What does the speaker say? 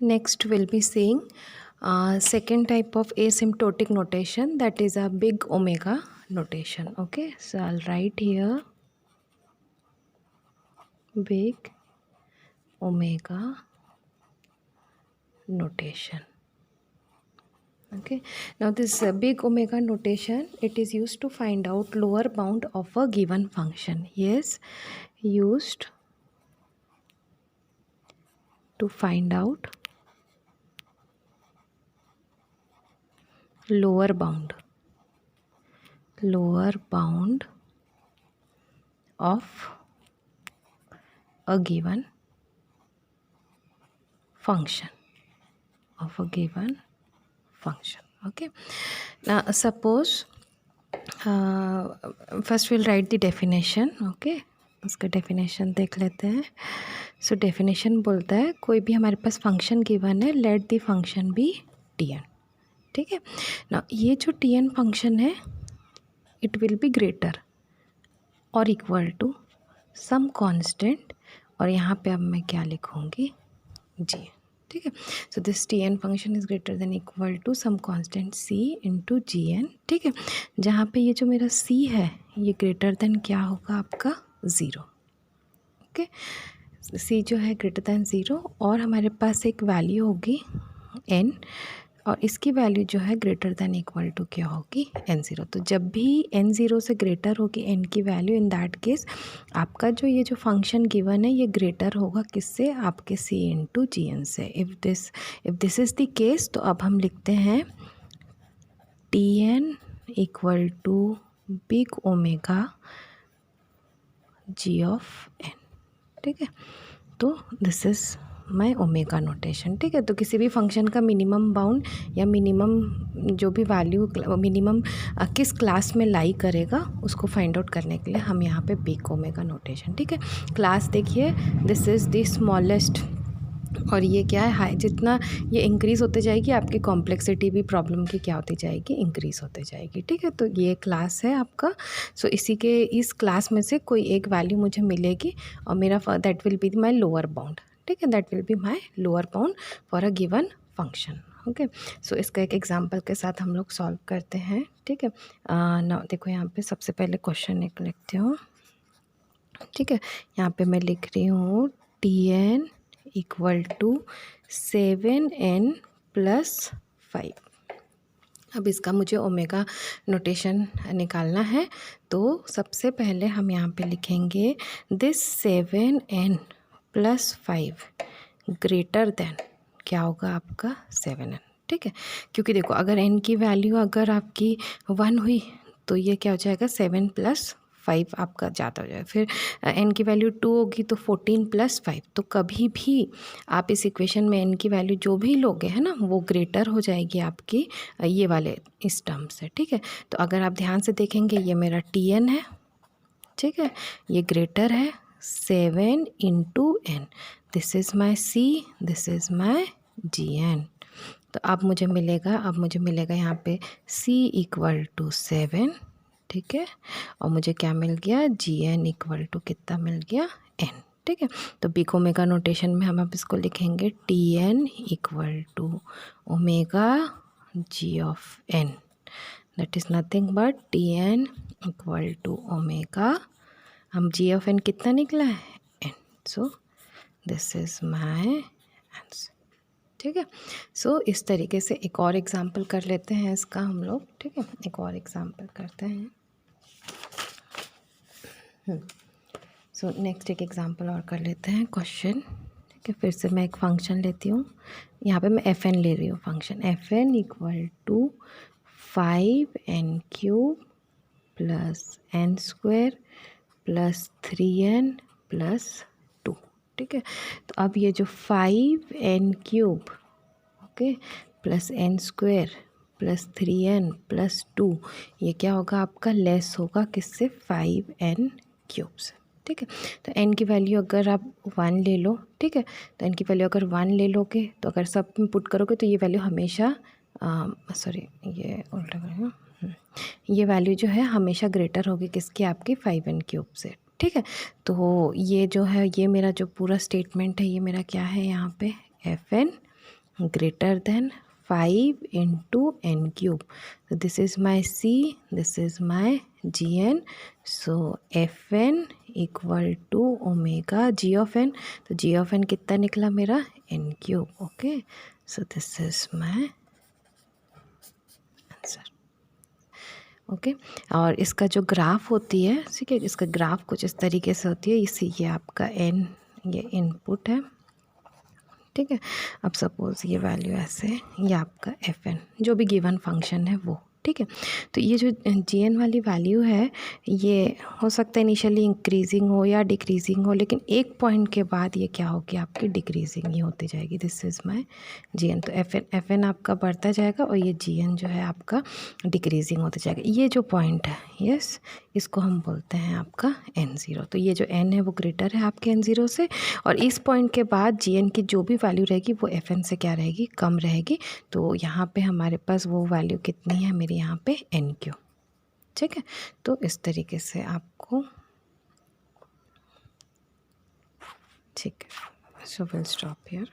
Next we'll be seeing second type of asymptotic notation, that is a big omega notation. Okay, so I'll write here big omega notation. Okay, now this big omega notation, it is used to find out lower bound of a given function. Yes, used to find out lower bound of a given function. Okay, now suppose first we'll write the definition. Okay, उसका definition देख लेते हैं. So definition बोलता है कोई भी हमारे पास function given है, let the function be Tn. ठीक है ना. ये जो Tn फंक्शन है, it will be greater or equal to some constant, और यहाँ पे अब मैं क्या लिखूँगी, g. ठीक है, so this Tn function is greater than equal to some constant c into Gn. ठीक है, जहाँ पे ये जो मेरा c है ये ग्रेटर देन क्या होगा आपका 0. ओके, c जो है ग्रेटर देन 0, और हमारे पास एक वैल्यू होगी n, और इसकी वैल्यू जो है ग्रेटर देन इक्वल टू क्या होगी n0. तो जब भी n0 से ग्रेटर होगी n की वैल्यू, इन दैट केस आपका जो ये जो फंक्शन गिवन है ये ग्रेटर होगा किससे, आपके c इंटू Gn से. If this is the case, तो अब हम लिखते हैं Tn equal to big omega g of n. ठीक है, तो this is my omega notation. ठीक है, तो किसी भी फंक्शन का मिनिमम बाउंड या मिनिमम जो भी वैल्यू मिनिमम किस क्लास में लाई करेगा उसको फाइंड आउट करने के लिए हम यहाँ पे बिग ओमेगा नोटेशन. ठीक है, क्लास देखिए, दिस इज़ द स्मॉलेस्ट, और ये क्या है हाई. जितना ये इंक्रीज़ होते जाएगी आपकी कॉम्प्लेक्सिटी भी प्रॉब्लम की क्या होती जाएगी, इंक्रीज़ होते जाएगी. ठीक है, तो ये क्लास है आपका. सो इस क्लास में से कोई एक वैल्यू मुझे मिलेगी और मेरा that will be my lower bound. ठीक है, that will be my lower bound for a given function. Okay, so इसका एक एग्जांपल के साथ हम लोग सॉल्व करते हैं. ठीक है, ना देखो यहाँ पे सबसे पहले क्वेश्चन एक लिखती हूँ. ठीक है, यहाँ पे मैं लिख रही हूँ Tn equal to 7n plus 5. अब इसका मुझे ओमेगा नोटेशन निकालना है, तो सबसे पहले हम यहाँ पे लिखेंगे this 7n plus 5 greater than क्या होगा आपका 7n. ठीक है, क्योंकि देखो अगर n की वैल्यू अगर आपकी 1 हुई तो ये क्या हो जाएगा 7 प्लस 5 आपका ज़्यादा हो जाएगा. फिर n की वैल्यू 2 होगी तो 14 प्लस 5. तो कभी भी आप इस इक्वेशन में n की वैल्यू जो भी लोगे है ना वो ग्रेटर हो जाएगी आपकी ये वाले इस टर्म से. ठीक है, तो अगर आप ध्यान से देखेंगे ये मेरा Tn है. ठीक है, ये ग्रेटर है 7 into n. This is my c, this is my Gn. तो अब मुझे मिलेगा यहाँ पे c इक्वल टू 7. ठीक है, और मुझे क्या मिल गया, Gn इक्वल टू कितना मिल गया n. ठीक है, तो बिग ओमेगा नोटेशन में हम अब इसको लिखेंगे Tn equal to omega g of n. That is nothing but Tn equal to omega, हम g ऑफ n कितना निकला है n. So this is my answer. ठीक है, सो इस तरीके से एक और एग्जांपल कर लेते हैं इसका हम लोग. ठीक है, एक और एग्जांपल करते हैं. सो नेक्स्ट एक एग्जांपल और कर लेते हैं क्वेश्चन. ठीक है, फिर से मैं एक फंक्शन लेती हूँ. यहाँ पे मैं fn ले रही हूँ function. fn equal to 5n cube plus n square plus 3n plus 2. ठीक है, तो अब ये जो 5n cube okay plus n square plus 3n plus 2, ये क्या होगा आपका, लेस होगा किससे, 5n क्यूब से. ठीक है, तो n की वैल्यू अगर आप 1 ले लो. ठीक है, तो n की वैल्यू अगर 1 ले लोगे तो अगर सब में पुट करोगे तो ये वैल्यू हमेशा सॉरी ये उल्टा करेंगे, ये वैल्यू जो है हमेशा ग्रेटर होगी किसकी, आपकी 5n क्यूब से. ठीक है, तो ये जो है ये मेरा जो पूरा स्टेटमेंट है ये मेरा क्या है यहाँ पे fn greater than 5 into n cube. So this is my C, this is my Gn. So Fn equal to omega G of n. तो G of n कितना निकला मेरा n cube. Okay, so this is my answer. Okay और इसका जो graph होती है, ठीक है, इसका ग्राफ कुछ इस तरीके से होती है. इसी ये आपका n, ये इनपुट है, ठीक है. अब सपोज़ ये वैल्यू ऐसे, ये आपका एफ एन जो भी गिवन फंक्शन है वो, ठीक है. तो ये जो जी एन वाली वैल्यू है, ये हो सकता है इनिशियली इंक्रीजिंग हो या डिक्रीजिंग हो, लेकिन एक पॉइंट के बाद ये क्या होगी, आपकी डिक्रीजिंग ही होती जाएगी. This is my G N. तो एफ एन आपका बढ़ता जाएगा और ये जी एन जो है आपका डिक्रीजिंग होता जाएगा. ये जो पॉइंट है, यस, इसको हम बोलते हैं आपका n0. तो ये जो n है वो ग्रेटर है आपके n0 से, और इस पॉइंट के बाद gn की जो भी वैल्यू रहेगी वो fn से क्या रहेगी, कम रहेगी. तो यहाँ पे हमारे पास वो वैल्यू कितनी है, मेरे यहाँ पे nq, ठीक है. तो इस तरीके से आपको, ठीक है. So will stop here.